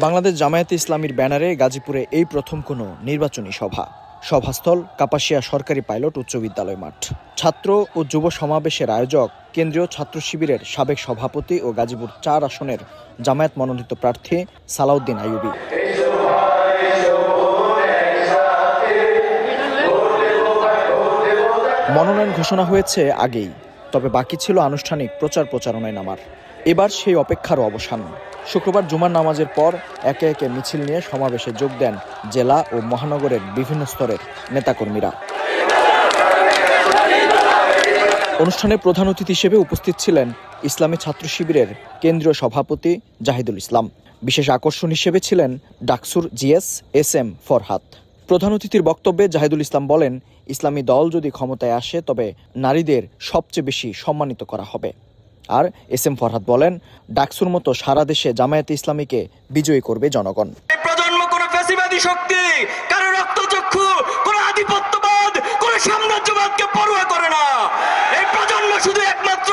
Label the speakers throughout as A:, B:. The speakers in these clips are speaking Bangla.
A: বাংলাদেশ জামায়াতে ইসলামীর ব্যানারে গাজীপুরে এই প্রথম কোনো নির্বাচনী সভাস্থল কাপাসিয়া সরকারি পাইলট উচ্চ বিদ্যালয় মাঠ। ছাত্র ও যুব সমাবেশের আয়োজক কেন্দ্রীয় ছাত্র শিবিরের সাবেক সভাপতি ও গাজীপুর ৪ আসনের জামায়াত মনোনীত প্রার্থী সালাউদ্দিন আইয়ুবী। মনোনয়ন ঘোষণা হয়েছে আগেই, তবে বাকি ছিল আনুষ্ঠানিক প্রচারণায় নামার। এবার সেই অপেক্ষারও অবসান। শুক্রবার জুমার নামাজের পর একে একে মিছিল নিয়ে সমাবেশে যোগ দেন জেলা ও মহানগরের বিভিন্ন স্তরের নেতাকর্মীরা। অনুষ্ঠানে প্রধান অতিথি হিসেবে উপস্থিত ছিলেন ইসলামী ছাত্র শিবিরের কেন্দ্রীয় সভাপতি জাহিদুল ইসলাম। বিশেষ আকর্ষণ হিসেবে ছিলেন ডাকসুর জিএস SM ফরহাদ। প্রধান অতিথির বক্তব্যে জাহিদুল ইসলাম বলেন, ইসলামী দল যদি ক্ষমতায় আসে তবে নারীদের সবচেয়ে বেশি সম্মানিত করা হবে। আর SM ফরহাদ বলেন, ডাকসুর মতো সারা দেশে জামায়াতে ইসলামীকে বিজয়ী করবে জনগণ।
B: এই প্রজন্ম কোনো ফ্যাসিবাদী শক্তি, কারো রক্তচক্ষু, কোনো আধিপত্যবাদ, কোনো সাম্রাজ্যবাদকে পরোয়া করে না। এই প্রজন্ম শুধু একমাত্র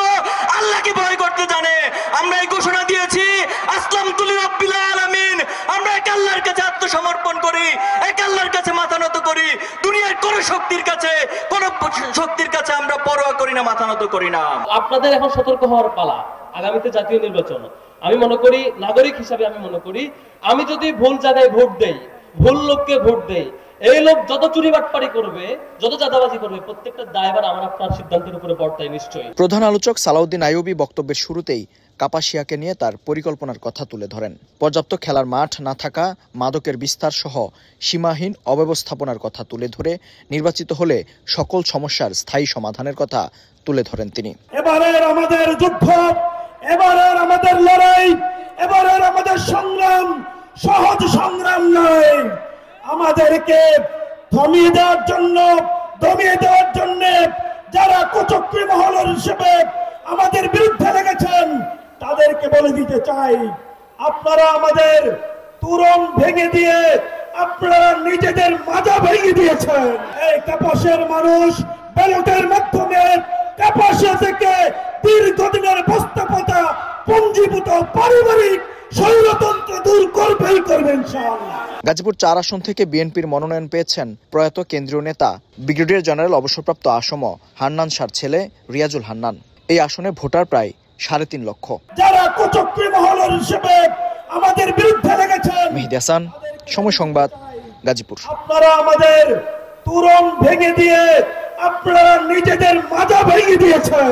B: আল্লাহকে ভয় করতে জানে। আমরা এই ঘোষণা দিয়েছি, আসলামতু লিরাব্বিল আলামিন। আমরা এক আল্লাহর কাছে আত্মসমর্পণ করি, এক আল্লাহর কাছে মাথা নত করি। দুনিয়ার কোনো শক্তির কাছে আমরা পরোয়া করি না, মাথা নত করি না।
C: আপনাদের এখন সতর্ক হওয়ার পালা। আগামীতে জাতীয় নির্বাচন, আমি মনে করি নাগরিক হিসাবে আমি যদি ভুল জায়গায় ভোট দেই, ভুল লোককে ভোট দেই, এই লোক যত চুরি বাটপারি করবে, যত চাঁদাবাজি করবে, প্রত্যেকটা দায়ভার আমার আপনার সিদ্ধান্তের উপরে বর্তায় নিশ্চয়ই।
A: প্রধান আলোচক সালাউদ্দিন আইয়ুবী বক্তব্যের শুরুতেই কাপাসিয়াকে নিয়ে তার পরিকল্পনার কথা তুলে ধরেন। পর্যাপ্ত খেলার মাঠ না থাকা, মাদকের বিস্তার সহ সীমাহীন অব্যবস্থাপনার কথা তুলে ধরে নির্বাচিত হলে সকল সমস্যার স্থায়ী সমাধানের কথা তুলে ধরেন তিনি।
D: এবারের আমাদের যুদ্ধ, এবারের আমাদের লড়াই, এবারের আমাদের সংগ্রাম সহজ সংগ্রাম নয়। আমাদেরকে দমিয়ে দেওয়ার জন্য যারা কুচক্রী মহল হিসেবে আমাদের বিরুদ্ধে লেগেছেন, তাদেরকে বলে দিতে চাই, আপনারা আমাদের তুরং ভেঙে দিয়ে আপনারা নিজেদের মাজা ভেঙে দিয়েছেন। এই কাপাসের মানুষ ব্যালটের মাধ্যমে কাপাসিয়া থেকে দীর্ঘদিনের বস্তাপচা পুঞ্জীভূত পারিবারিক স্বৈরতন্ত্র দূর করবে ইনশাআল্লাহ।
A: গাজীপুর ৪ আসন থেকে বিএনপির মনোনয়ন পেয়েছেন প্রয়াত কেন্দ্রীয় নেতা ব্রিগেডিয়ার জেনারেল অবসরপ্রাপ্ত আসম হান্নান শাহর ছেলে রিয়াজুল হান্নান। এই আসনে ভোটার প্রায় ৩.৫ লক্ষ।
D: যারা কুচক্রী মহল হিসেবে আমাদের বিরুদ্ধে লেগেছেন।
A: মেহেদী হাসান, সময় সংবাদ, গাজীপুর।
D: আপনারা আমাদের তুরং ভেঙে দিয়ে আপনারা নিজেদের মাজা ভেঙে দিয়েছেন।